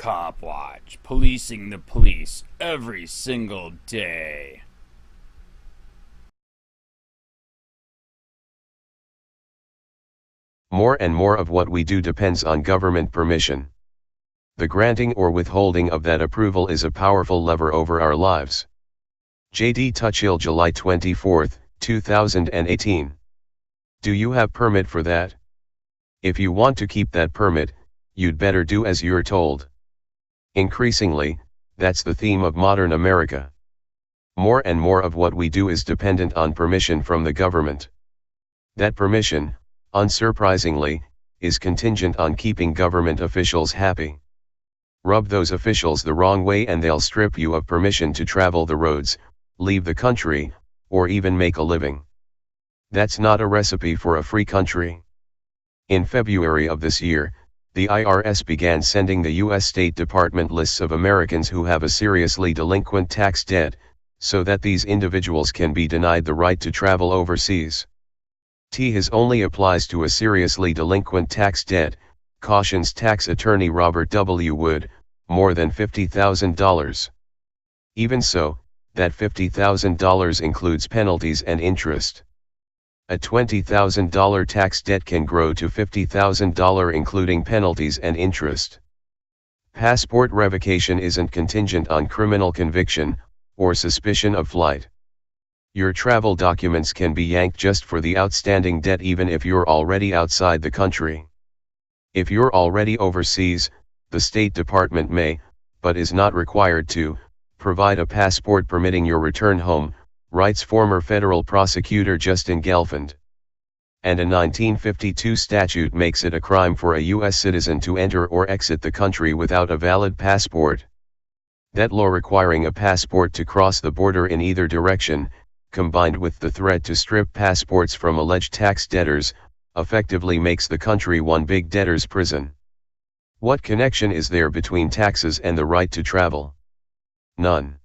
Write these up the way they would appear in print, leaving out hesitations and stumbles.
Copwatch, policing the police every single day. More and more of what we do depends on government permission. The granting or withholding of that approval is a powerful lever over our lives. J.D. Tuchill, July 24, 2018. Do you have permit for that? If you want to keep that permit, you'd better do as you're told. Increasingly, that's the theme of modern America. More and more of what we do is dependent on permission from the government. That permission, unsurprisingly, is contingent on keeping government officials happy. Rub those officials the wrong way and they'll strip you of permission to travel the roads, leave the country, or even make a living. That's not a recipe for a free country. In February of this year, the IRS began sending the U.S. State Department lists of Americans who have a seriously delinquent tax debt, so that these individuals can be denied the right to travel overseas. His only applies to a seriously delinquent tax debt, cautions tax attorney Robert W. Wood, more than $50,000. Even so, that $50,000 includes penalties and interest. A $20,000 tax debt can grow to $50,000 including penalties and interest. Passport revocation isn't contingent on criminal conviction, or suspicion of flight. Your travel documents can be yanked just for the outstanding debt even if you're already outside the country. If you're already overseas, the State Department may, but is not required to, provide a passport permitting your return home, writes former federal prosecutor Justin Gelfand. And a 1952 statute makes it a crime for a U.S. citizen to enter or exit the country without a valid passport. That law requiring a passport to cross the border in either direction, combined with the threat to strip passports from alleged tax debtors, effectively makes the country one big debtor's prison. What connection is there between taxes and the right to travel? None.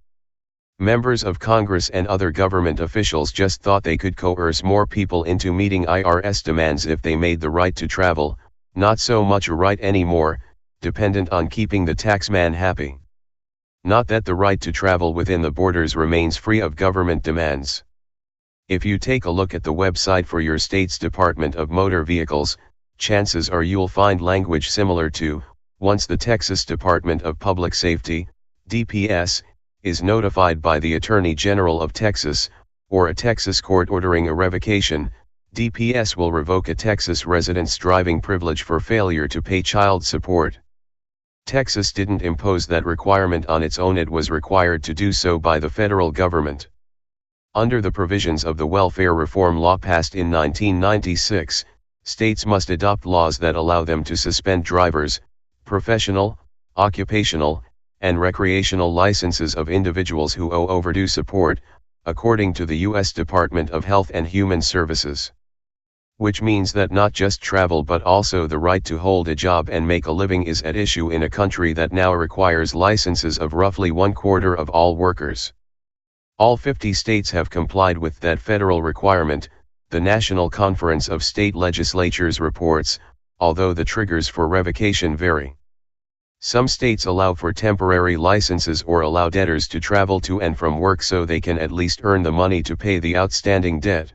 Members of Congress and other government officials just thought they could coerce more people into meeting IRS demands if they made the right to travel, not so much a right anymore, dependent on keeping the taxman happy. Not that the right to travel within the borders remains free of government demands. If you take a look at the website for your state's Department of Motor Vehicles, chances are you'll find language similar to, once the Texas Department of Public Safety, DPS, is notified by the Attorney General of Texas, or a Texas court ordering a revocation, DPS will revoke a Texas resident's driving privilege for failure to pay child support. Texas didn't impose that requirement on its own, it was required to do so by the federal government. Under the provisions of the welfare reform law passed in 1996, states must adopt laws that allow them to suspend drivers, professional, occupational, and recreational licenses of individuals who owe overdue support, according to the U.S. Department of Health and Human Services. Which means that not just travel but also the right to hold a job and make a living is at issue in a country that now requires licenses of roughly 1/4 of all workers. All 50 states have complied with that federal requirement, the National Conference of State Legislatures reports, although the triggers for revocation vary. Some states allow for temporary licenses or allow debtors to travel to and from work so they can at least earn the money to pay the outstanding debt.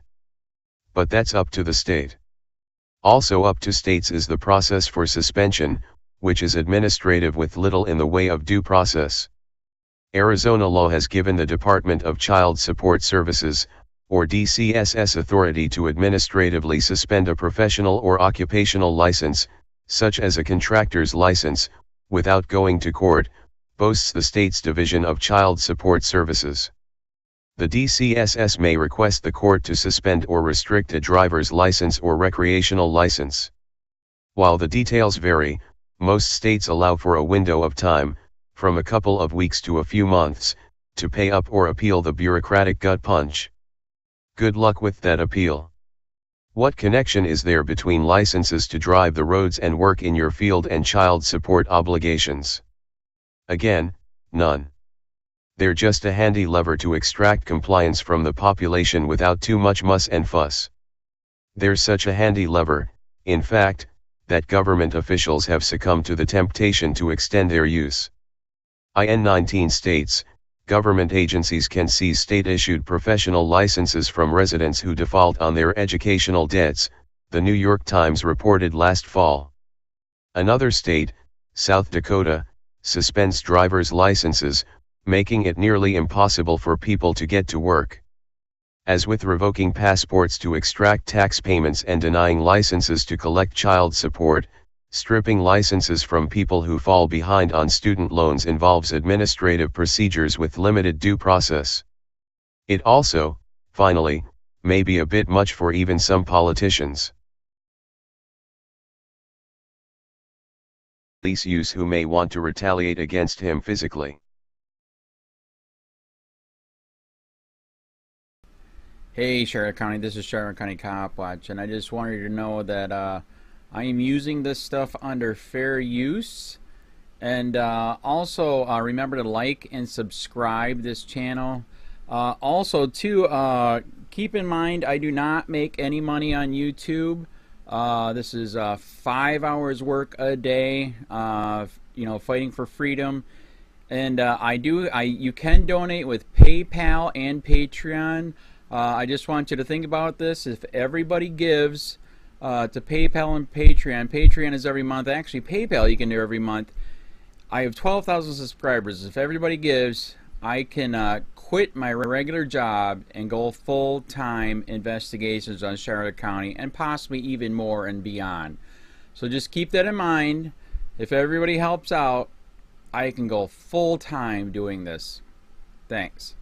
But that's up to the state. Also up to states is the process for suspension, which is administrative with little in the way of due process. Arizona law has given the Department of Child Support Services, or DCSS, authority to administratively suspend a professional or occupational license, such as a contractor's license, without going to court, boasts the state's Division of Child Support Services. The DCSS may request the court to suspend or restrict a driver's license or recreational license. While the details vary, most states allow for a window of time, from a couple of weeks to a few months, to pay up or appeal the bureaucratic gut punch. Good luck with that appeal. What connection is there between licenses to drive the roads and work in your field and child support obligations? Again, none. They're just a handy lever to extract compliance from the population without too much muss and fuss. They're such a handy lever, in fact, that government officials have succumbed to the temptation to extend their use. IN 19 states, government agencies can seize state-issued professional licenses from residents who default on their educational debts, the New York Times reported last fall. Another state, South Dakota, suspends driver's licenses, making it nearly impossible for people to get to work. As with revoking passports to extract tax payments and denying licenses to collect child support, stripping licenses from people who fall behind on student loans involves administrative procedures with limited due process. It also, finally, may be a bit much for even some politicians. Police use who may want to retaliate against him physically. Hey Charlotte County, this is Charlotte County Copwatch, and I just wanted you to know that I am using this stuff under fair use. And also remember to like and subscribe this channel. Also too, keep in mind I do not make any money on YouTube. This is 5 hours work a day, you know, fighting for freedom. And you can donate with PayPal and Patreon. I just want you to think about this. If everybody gives to PayPal and Patreon, Patreon is every month. Actually, PayPal you can do every month. I have 12,000 subscribers. If everybody gives, I can quit my regular job and go full-time investigations on Charlotte County and possibly even more and beyond. So just keep that in mind. If everybody helps out, I can go full-time doing this. Thanks.